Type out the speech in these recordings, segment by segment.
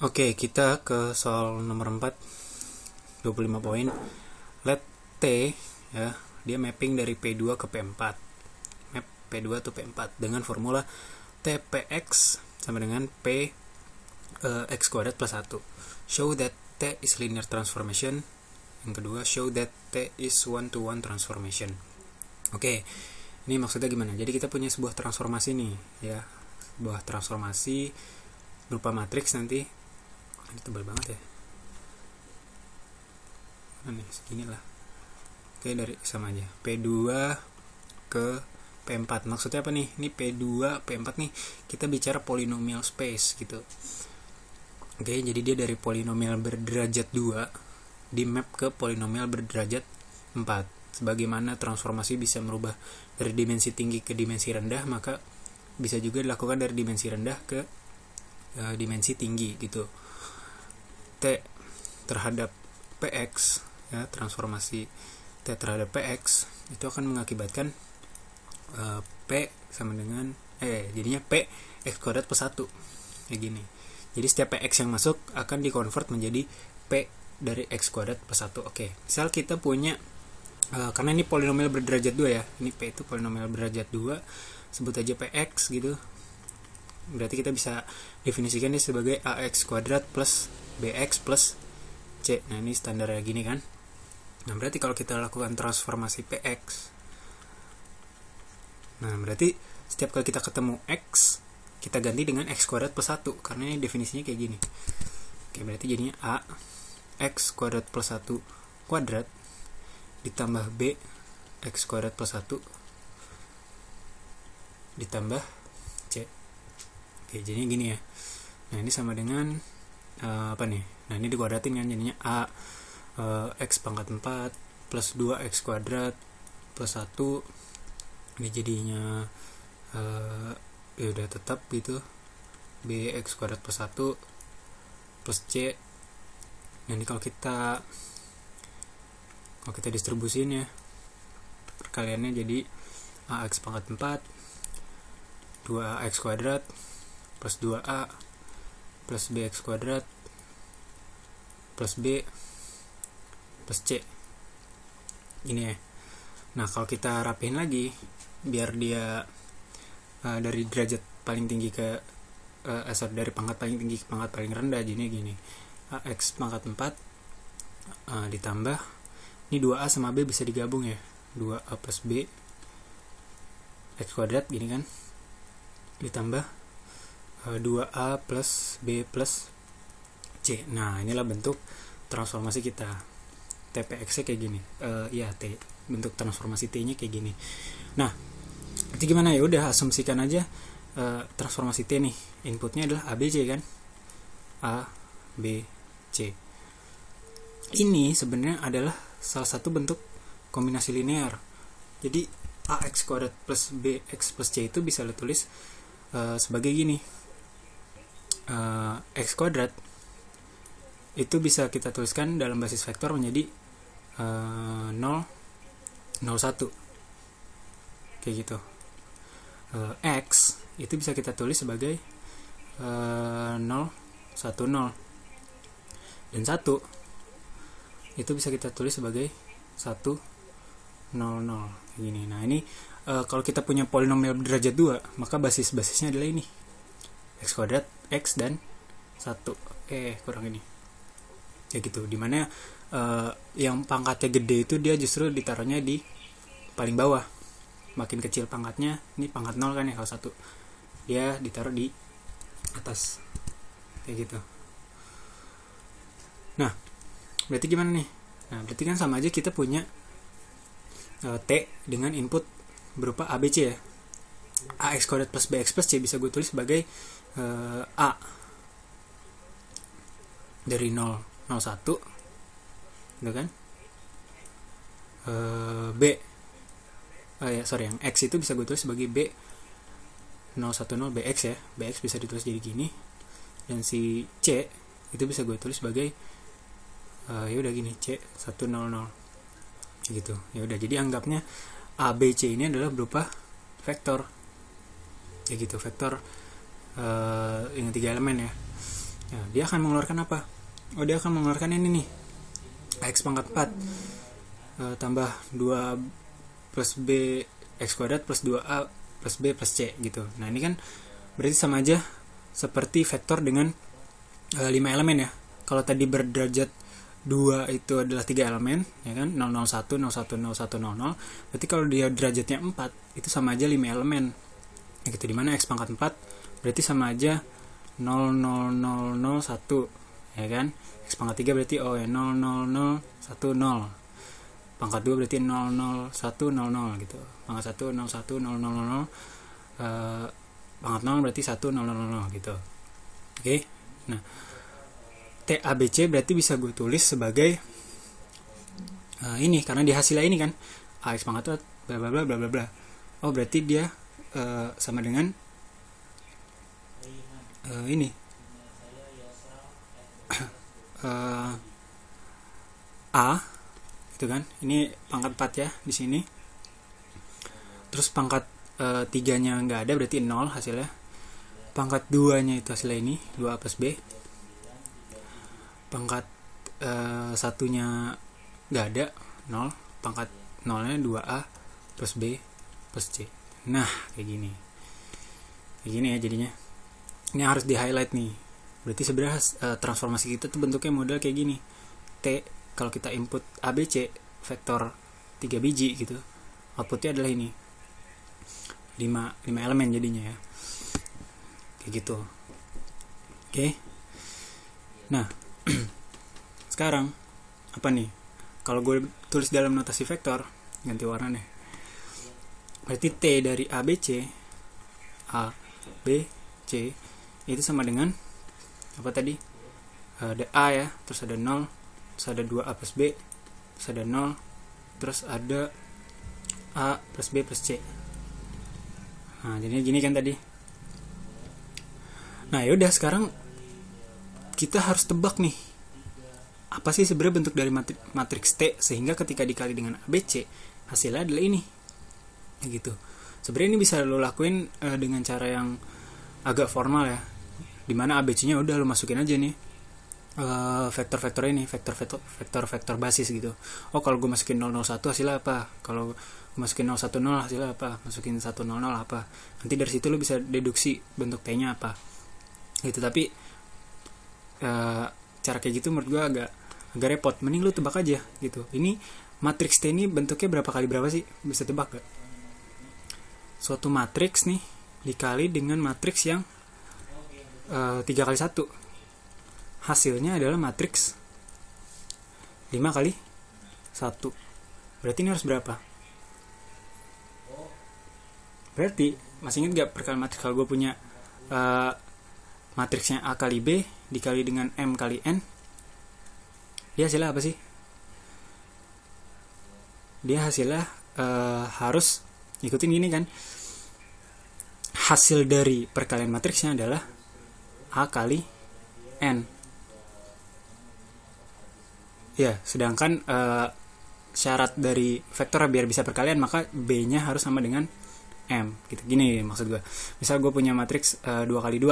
Oke, kita ke soal nomor 4, 25 poin. Let T, ya, dia mapping dari P2 ke P4. Map P2 to P4 dengan formula TPX sama dengan P X kuadrat plus 1. Show that T is linear transformation. Yang kedua, show that T is one-to-one transformation. Oke, ini maksudnya gimana? Jadi kita punya sebuah transformasi nih, ya. Sebuah transformasi berupa matriks nanti. Ini tebal banget ya. Nah, nih, segini lah. Oke, dari sama aja. P2 ke P4. Maksudnya apa nih? Ini P2, P4 nih. Kita bicara polynomial space gitu. Oke, jadi dia dari polinomial berderajat 2 di map ke polinomial berderajat 4. Sebagaimana transformasi bisa merubah dari dimensi tinggi ke dimensi rendah, maka bisa juga dilakukan dari dimensi rendah ke dimensi tinggi gitu. T terhadap Px, ya, transformasi T terhadap Px itu akan mengakibatkan P sama dengan jadinya P X kuadrat plus 1 kayak gini. Jadi setiap Px yang masuk akan dikonvert menjadi P dari X kuadrat plus 1. Oke, misal kita punya karena ini polinomial berderajat 2 ya, ini P itu polinomial berderajat 2, sebut aja Px gitu. Berarti kita bisa definisikan ini sebagai AX kuadrat plus BX plus C. Nah, ini standarnya gini kan. Nah, berarti kalau kita lakukan transformasi PX, nah berarti setiap kali kita ketemu X, kita ganti dengan X kuadrat plus 1, karena ini definisinya kayak gini. Oke, berarti jadinya A X kuadrat plus 1 kuadrat ditambah B X kuadrat plus 1 ditambah C. Oke, jadinya gini ya. Nah, ini sama dengan apa nih? Nah, ini dikuadratin kan, jadinya A X pangkat 4 plus 2X kuadrat plus 1. Ini jadinya ya udah tetap gitu, BX kuadrat plus 1 plus C. Nah, ini kalau kita distribusiin ya, perkaliannya jadi AX pangkat 4 2AX kuadrat plus 2A plus BX kuadrat plus B plus C ini ya. Nah, kalau kita rapiin lagi biar dia dari derajat paling tinggi ke dari pangkat paling tinggi ke pangkat paling rendah, jadi gini, AX pangkat 4 ditambah ini 2A sama B bisa digabung ya, 2A plus B X kuadrat gini kan, ditambah 2A plus B plus C. Nah, inilah bentuk transformasi kita. TPX nya kayak gini. T bentuk transformasi T-nya kayak gini. Nah, berarti gimana ya? Udah asumsikan aja transformasi T nih. Inputnya adalah ABC kan? A, B, C. Ini sebenarnya adalah salah satu bentuk kombinasi linear. Jadi AX kuadrat plus BX plus C itu bisa ditulis sebagai gini. X kuadrat itu bisa kita tuliskan dalam basis vektor menjadi 0, 0, 1 kayak gitu. X itu bisa kita tulis sebagai 0, 1, 0, dan 1 itu bisa kita tulis sebagai 1, 0, 0 kayak gini. Nah, ini kalau kita punya polinomial berderajat 2, maka basis-basisnya adalah ini, X kuadrat, X, dan 1. Kurang ini ya gitu, dimana yang pangkatnya gede itu dia justru ditaruhnya di paling bawah, makin kecil pangkatnya, ini pangkat 0 kan ya, kalau 1 dia ditaruh di atas kayak gitu. Nah, berarti gimana nih? Nah, berarti kan sama aja kita punya T dengan input berupa ABC ya. AX kuadrat plus BX plus C bisa gue tulis sebagai A dari 0, 01 gitu kan. B yang X itu bisa gue tulis sebagai B 010 BX ya. BX bisa ditulis jadi gini. Dan si C itu bisa gue tulis sebagai ya udah gini, C 100 gitu. Ya udah, jadi anggapnya A, B, C ini adalah berupa vektor. Ya gitu, vektor dengan 3 elemen ya. Nah, dia akan mengeluarkan apa? Dia akan mengeluarkan ini nih, X pangkat 4 tambah 2 plus B X kuadrat plus 2A plus B plus C gitu. Nah ini kan berarti sama aja seperti vektor dengan 5 elemen ya. Kalau tadi berderajat 2 itu adalah 3 elemen ya kan, 001, 01, 01, 00. Berarti kalau dia derajatnya 4 itu sama aja 5 elemen ya gitu, dimana X pangkat 4 berarti sama aja 00001 ya kan. X pangkat 3 berarti 00010. Pangkat 2 berarti 00100 gitu. Pangkat 1 010000. Pangkat 0 berarti 1000 gitu. Oke. Nah, TABC berarti bisa gue tulis sebagai ini karena di hasilnya ini kan AX pangkat bla bla bla bla bla bla. Oh, berarti dia sama dengan ini A gitu kan. Ini pangkat 4 ya di sini. Terus pangkat 3-nya nggak ada berarti 0 hasilnya. Pangkat 2-nya itu hasilnya ini 2A plus B. Pangkat 1-nya nggak ada 0. Pangkat 0-nya 2A plus B plus C. Nah kayak gini ya jadinya. Ini harus di highlight nih. Berarti sebenarnya transformasi kita tuh bentuknya model kayak gini. T kalau kita input ABC vektor 3 biji gitu, outputnya adalah ini 5 elemen jadinya ya, kayak gitu. Oke. Nah sekarang apa nih kalau gue tulis dalam notasi vektor, ganti warna nih. Berarti T dari ABC A B C itu sama dengan apa tadi, ada A ya, terus ada 0, terus ada 2A plus B, terus ada 0, terus ada A plus B plus C. Nah jadinya gini kan tadi. Nah yaudah sekarang kita harus tebak nih, apa sih sebenarnya bentuk dari matriks T sehingga ketika dikali dengan ABC hasilnya adalah ini gitu. Sebenarnya ini bisa lo lakuin dengan cara yang agak formal ya, dimana ABC-nya udah lo masukin aja nih vektor-vektor ini, vektor basis gitu. Oh kalau gue masukin 001 hasilnya apa, kalau gue masukin 010 hasilnya apa, masukin 100 apa, nanti dari situ lo bisa deduksi bentuk T-nya apa gitu. Tapi cara kayak gitu menurut gue agak repot, mending lo tebak aja gitu. Ini matriks T ini bentuknya berapa kali berapa sih, bisa tebak gak? Suatu matriks nih dikali dengan matriks yang 3 kali 1, hasilnya adalah matriks 5 kali 1. Berarti ini harus berapa? Berarti masih ingat gak perkalian matriks? Kalau gue punya matriksnya A kali B dikali dengan M kali N, dia hasilnya apa sih? Dia hasilnya harus ikutin gini kan, hasil dari perkalian matriksnya adalah A kali N ya, sedangkan syarat dari vektor biar bisa perkalian maka B-nya harus sama dengan M gitu. Gini maksud gue, misal gue punya matriks 2 kali 2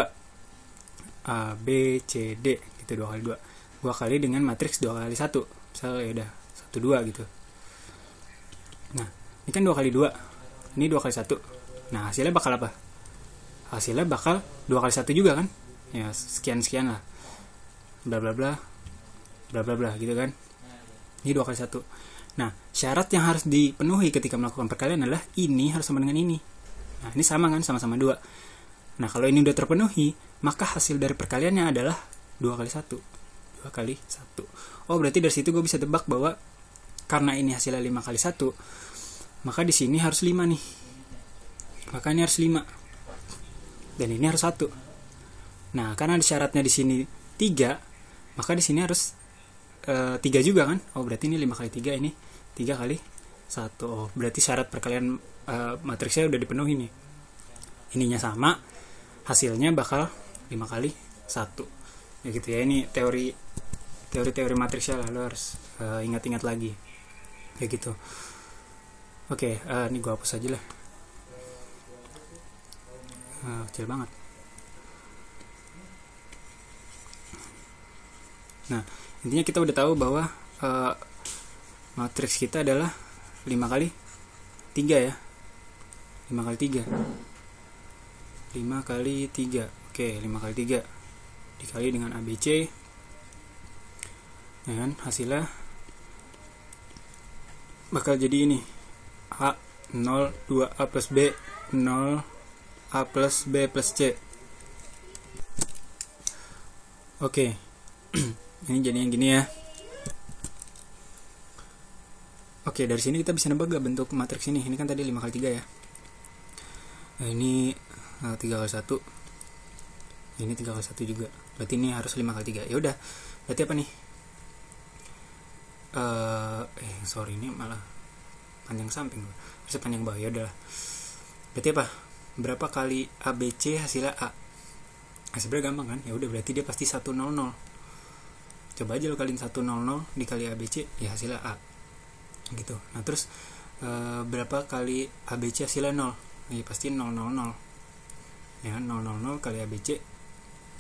A, B, C, D gitu, 2 kali 2 gue kali dengan matriks 2 kali 1, misal ya udah 1, 2 gitu. Nah ini kan 2 kali 2, ini 2 kali 1. Nah hasilnya bakal apa? Hasilnya bakal 2 kali 1 juga kan ya, sekian lah, bla bla bla bla bla bla gitu kan. Ini 2 kali 1. Nah syarat yang harus dipenuhi ketika melakukan perkalian adalah ini harus sama dengan ini. Nah ini sama kan, sama-sama 2. Nah kalau ini udah terpenuhi, maka hasil dari perkaliannya adalah 2 kali 1. 2 kali 1. Oh berarti dari situ gue bisa tebak bahwa karena ini hasilnya 5 kali 1, maka di sini harus 5 nih. Maka ini harus 5. Dan ini harus 1. Nah, karena syaratnya di sini 3, maka di sini harus 3 juga kan? Oh, berarti ini 5 kali 3, ini 3 kali 1. Oh, berarti syarat perkalian matriksnya udah dipenuhi nih. Ininya sama, hasilnya bakal 5 kali 1. Ya gitu ya, ini teori matriksnya lah, lo harus ingat-ingat lagi. Kayak gitu. Oke, ini gue hapus aja lah. Kecil banget. Nah, intinya kita udah tahu bahwa matriks kita adalah 5 kali 3 ya. 5 kali 3. 5 kali 3. Oke, 5 kali 3 dikali dengan ABC. Ya kan? Hasilnya bakal jadi ini. A 0 2A plus B 0 A plus B plus C. Oke. Ini jadinya gini ya. Oke, dari sini kita bisa nebak gak bentuk matriks ini? Ini kan tadi 5 kali 3 ya. Nah, ini 3 kali 1. Ini 3 kali 1 juga. Berarti ini harus 5 kali 3. Ya udah. Berarti apa nih? Sorry, ini malah panjang samping. Harusnya panjang bawah. Ya udah. Berarti apa? Berapa kali ABC hasilnya A? Sebenarnya gampang kan? Ya udah, berarti dia pasti 100. Coba aja lo kaliin 100 dikali ABC, ya hasilnya A. Gitu. Nah, terus berapa kali ABC hasilnya 0? Ya pasti 000. Ya, 000 kali ABC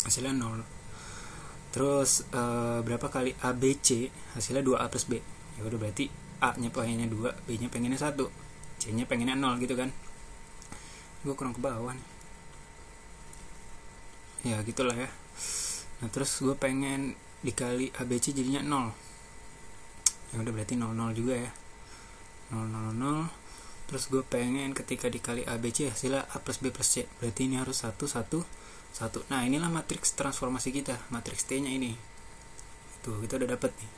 hasilnya 0. Terus berapa kali ABC hasilnya 2A plus B? Ya udah, berarti A-nya pengennya 2, B-nya pengennya 1, C-nya pengennya 0 gitu kan. Gue kurang ke bawah nih. Ya gitulah ya. Nah, terus gue pengen dikali ABC jadinya 0. Ya udah, berarti 00 juga ya. 000. Terus gue pengen ketika dikali ABC hasilnya A plus B plus C. Berarti ini harus 1 1 1. Nah, inilah matriks transformasi kita, matriks T-nya ini. Tuh, kita udah dapet nih.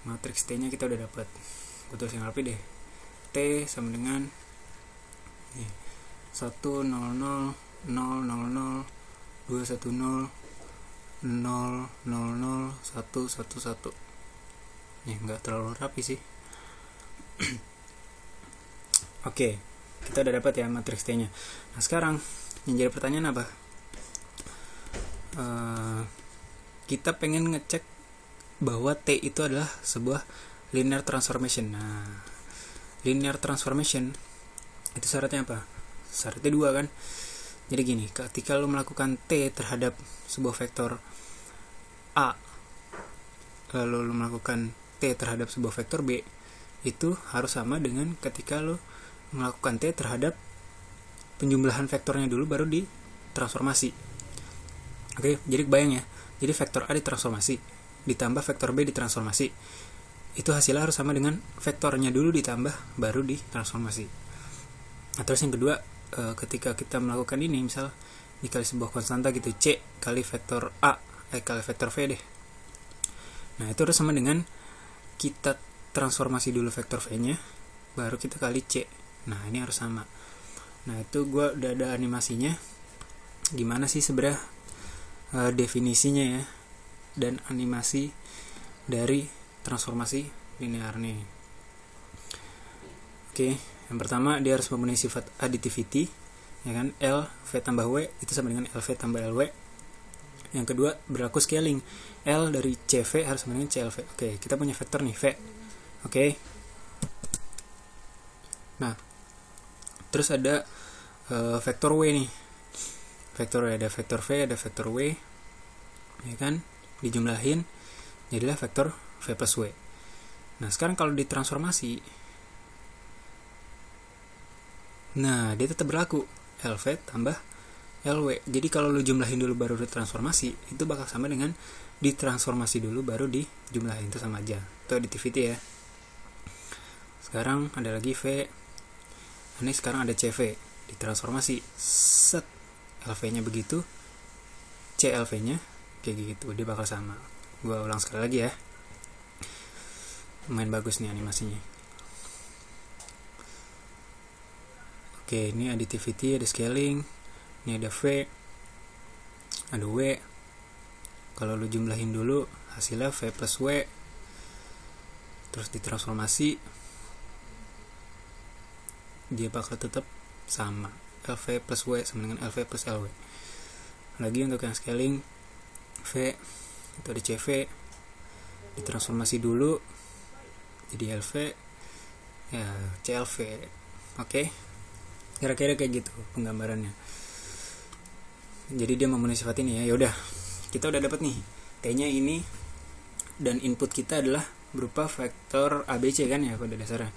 Matriks T-nya kita udah dapet. Gue tulis yang rapi deh. T sama dengan nih, 1 0 0 0 0 0 2 1 0 0 0 0 1 1 1. Nih, nggak terlalu rapi sih. Oke, kita udah dapat ya matriks T-nya. Nah, sekarang yang jadi pertanyaan apa? Kita pengen ngecek bahwa T itu adalah sebuah linear transformation. Nah, linear transformation itu syaratnya apa? Syaratnya 2 kan? Jadi gini, ketika lo melakukan T terhadap sebuah vektor A, lalu lo melakukan T terhadap sebuah vektor B, itu harus sama dengan ketika lo melakukan T terhadap penjumlahan vektornya dulu baru ditransformasi. Oke, jadi kebayang ya. Jadi vektor A ditransformasi ditambah vektor B ditransformasi. Itu hasilnya harus sama dengan vektornya dulu ditambah baru ditransformasi. Nah, terus yang kedua, ketika kita melakukan ini, misal dikali sebuah konstanta gitu, C kali vektor A kali vektor V deh. Nah, itu harus sama dengan kita transformasi dulu vektor V-nya baru kita kali C. Nah, ini harus sama. Nah, itu gue udah ada animasinya. Gimana sih sebenarnya definisinya ya dan animasi dari transformasi linear nih. Oke, yang pertama dia harus memenuhi sifat additivity, ya kan? L V tambah W itu sama dengan LV tambah LW. Yang kedua, berlaku scaling. L dari CV harus sama dengan CLV. Oke, kita punya vektor nih V. Oke. Nah, terus ada vektor W nih. Vektor W, ada vektor V, ada vektor W, ya kan? Dijumlahin jadilah vektor V plus W. Nah, sekarang kalau ditransformasi, nah dia tetap berlaku LV tambah LW. Jadi kalau lu jumlahin dulu baru ditransformasi, itu bakal sama dengan ditransformasi dulu baru dijumlahin, itu sama aja. Itu additivity ya. Sekarang ada lagi V. Ini sekarang ada CV, ditransformasi set LV-nya begitu, CLV-nya kayak gitu, dia bakal sama. Gue ulang sekali lagi ya. Lumayan bagus nih animasinya. Oke, ini additivity, ada scaling, ini ada V, ada W. Kalau lu jumlahin dulu hasilnya V plus W, terus ditransformasi, dia bakal tetap sama. LV plus W sama dengan LV plus LW. Lagi untuk yang scaling, V itu ada CV, ditransformasi dulu jadi LV, ya CLV. Oke, kira-kira kayak gitu penggambarannya. Jadi dia memenuhi sifat ini ya. Yaudah, kita udah dapat nih T-nya ini dan input kita adalah berupa vektor ABC kan ya pada dasarnya.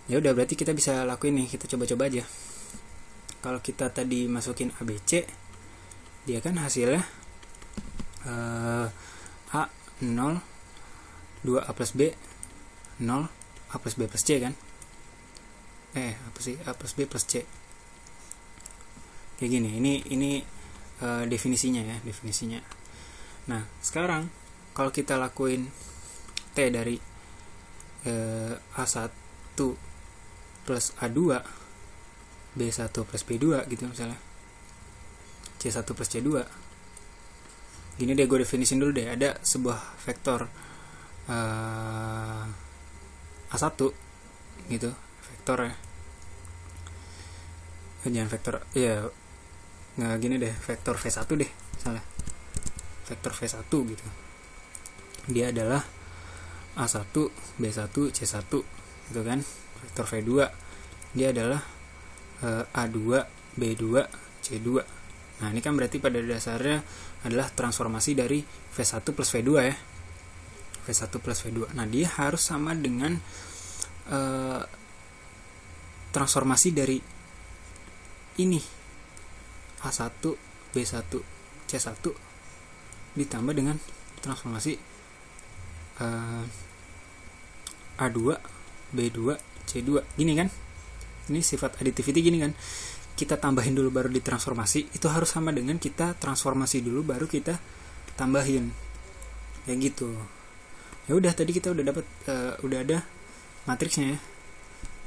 Ya udah, berarti kita bisa lakuin nih, kita coba-coba aja. Kalau kita tadi masukin ABC, dia kan hasilnya A 0, 2A plus B 0, A plus B plus C kan. A plus B plus C. Kayak gini, ini definisinya ya, definisinya. Nah, sekarang kalau kita lakuin T dari A1 plus A2, B1 plus B2 gitu misalnya, C1 plus C2. Gini deh, gue definisin dulu deh. Ada sebuah vektor A1 gitu, vektor ya. Jangan vektor, ya nggak gini deh, vektor V1 deh misalnya. Vektor V1 gitu. Dia adalah A1, B1, C1 gitu kan. Vektor V2 dia adalah A2, B2, C2. Nah, ini kan berarti pada dasarnya adalah transformasi dari V1 plus V2 ya. V1 plus V2. Nah, dia harus sama dengan transformasi dari ini A1, B1, C1 ditambah dengan transformasi A2, B2, C2. Gini kan? Ini sifat additivity gini kan. Kita tambahin dulu baru ditransformasi. Itu harus sama dengan kita transformasi dulu baru kita tambahin. Kayak gitu. Ya udah, tadi kita udah dapat udah ada matriksnya ya.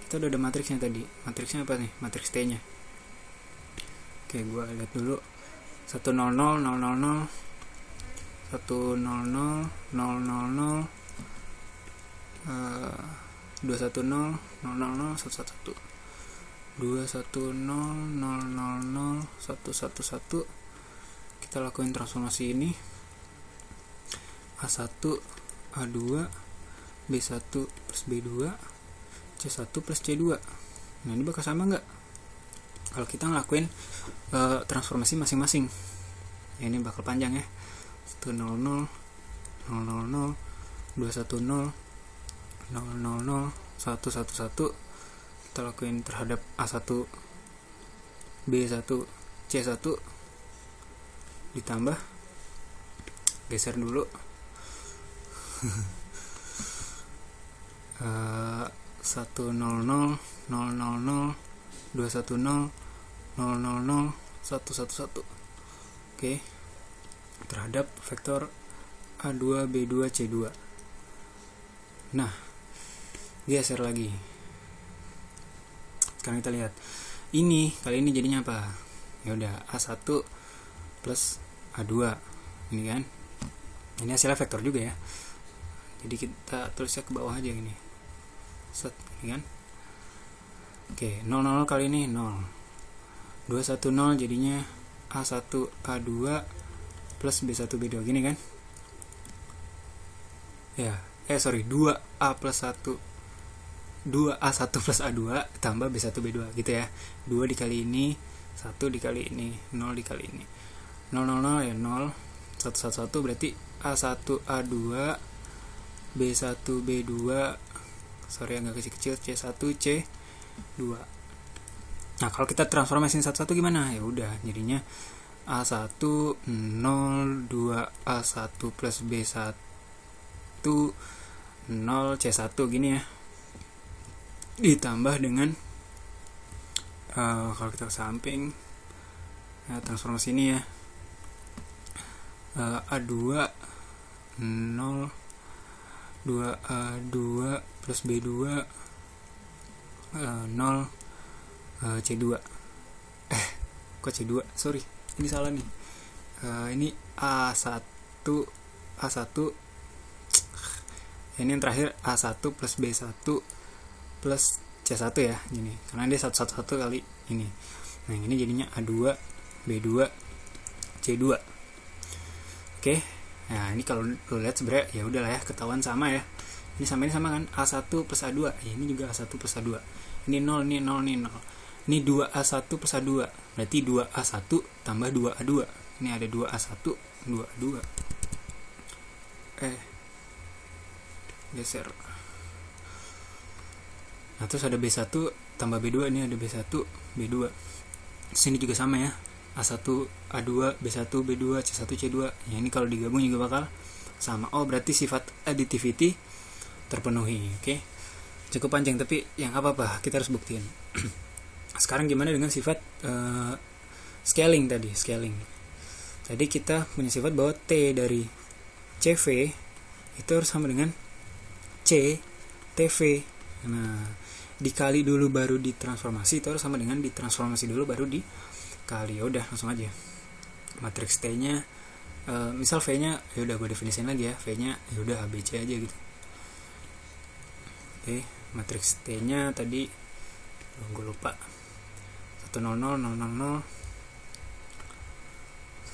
Kita udah ada matriksnya tadi. Matriksnya apa nih? Matriks T-nya. Oke, gua lihat dulu. 100 000 100 000 000 210 000 111 210 000 111. Kita lakuin transformasi ini. A1 A2 B1 plus B2 C1 plus C2. Nah, ini bakal sama nggak kalau kita ngelakuin transformasi masing-masing? Ya, ini bakal panjang ya. 100 000 210 000 111. Kita lakuin terhadap A1 B1 C1 ditambah, geser dulu 100 000 210 000 111. Oke, terhadap vektor A2 B2 C2. Nah, geser lagi. Sekarang kita lihat. Kali ini jadinya apa? Ya udah, A1 plus A2. Ini kan. Ini hasilnya vektor juga ya. Jadi kita tulisnya ke bawah aja gini. Set, ini kan. Oke, 0 0 kali ini 0. 210 jadinya A1 A2 plus B1 B2 gini kan. Ya, 2A plus 1 2A1 plus A2 tambah B1 B2 gitu ya. 2 dikali ini, 1 dikali ini, 0 dikali ini. 0 0 0 ya 0. 111 berarti A1 A2 B1 B2 agak kecil-kecil C1 C2. Nah, kalau kita transformasiin satu-satu gimana? Ya udah, jadinya A1 0 2A1 plus B1 0 C1 gini ya. Ditambah dengan kalau kita ke samping ya, transformasi ini ya, A2 0 2A2 plus B2 0 C2. Kok C2? Sorry, ini salah nih. Ini A1 ini yang terakhir A1 plus B1 plus C1 ya, gini. Karena dia 111 kali ini. Nah, ini jadinya A2 B2 C2. Oke. Nah, ini kalau lo lihat sebenarnya ya udahlah ya, ketahuan sama ya. Ini sama kan, A1 plus A2. Ya, ini juga A1 plus A2. Ini 0, ini 0, ini 0. Ini 2A1 plus A2. Berarti 2A1 tambah 2A2. Ini ada 2A1, 2A2. geser. Nah terus ada B1 tambah B2, ini ada B1 B2. Sini juga sama ya, A1 A2 B1 B2 C1 C2 ya, ini kalau digabung juga bakal sama. Oh berarti sifat additivity terpenuhi. Oke. Cukup panjang tapi yang apa-apa kita harus buktiin. Sekarang gimana dengan sifat scaling tadi? Tadi kita punya sifat bahwa T dari CV itu harus sama dengan C TV. Nah, dikali dulu baru ditransformasi, itu harus sama dengan ditransformasi dulu baru dikali. Ya udah, langsung aja. Matriks T-nya misal V-nya ya udah gue definisiin lagi ya. V-nya ya udah ABC aja gitu. Oke, matriks T-nya tadi gue lupa. 100 000 000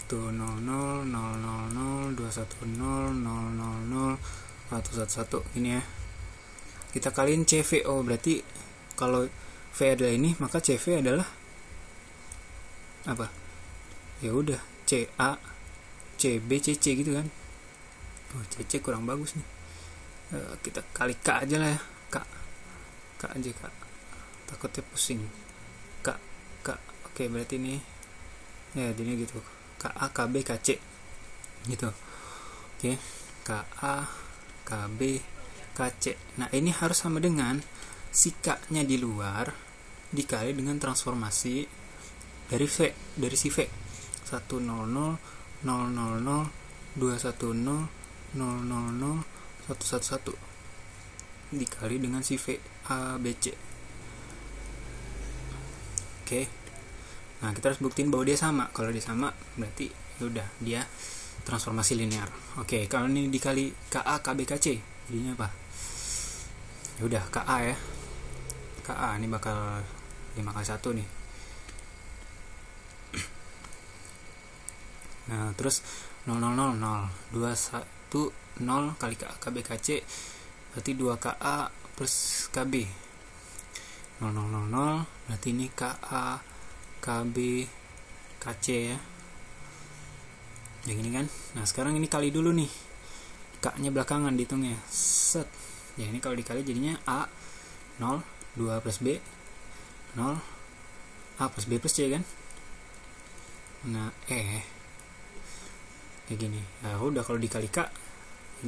100 000 000 210 000 111 ini ya. Kita kaliin CV. Oh berarti kalau V adalah ini, maka CV adalah apa? Ya udah CA CB CC gitu kan. Oh CC kurang bagus nih. Kita kali K aja lah ya. K aja K. Takutnya pusing. K. Oke berarti ini ya jadinya gitu. KA KB KC gitu. Oke. KA KB KC. Nah ini harus sama dengan si K-nya di luar dikali dengan transformasi dari V, dari si V. 100 000 210 000 111 dikali dengan si V ABC. Oke. Nah kita harus buktiin bahwa dia sama. Kalau dia sama berarti udah dia transformasi linear. Oke, kalau ini dikali KA KB KC jadinya apa? Ya udah KA ya. KA ini bakal 5 kali 1 nih. Nah, terus 0 0 0 0 21 0 kali KA KB KC berarti 2KA plus KB. 0 0 0 0 berarti ini KA KB KC ya. Yang ini kan. Nah, sekarang ini kali dulu nih. K-nya belakangan dihitungnya. Set. Ya, ini kalau dikali jadinya A 0 2 plus B 0 A plus B plus C kan. Nah, kayak gini. Nah, udah kalau dikali K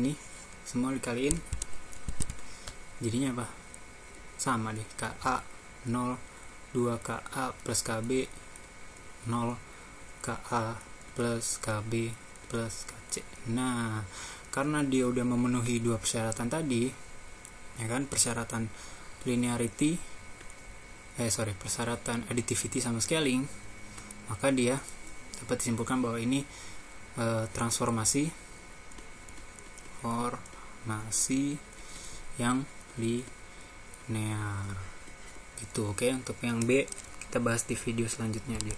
ini semua dikaliin jadinya apa? Sama deh. KA 0 2 KA plus KB 0 KA plus KB plus KC. Nah, karena dia udah memenuhi dua persyaratan tadi, ya kan, persyaratan linearity, persyaratan additivity sama scaling, maka dia dapat disimpulkan bahwa ini transformasi yang linear. Gitu, oke. Untuk yang B kita bahas di video selanjutnya aja.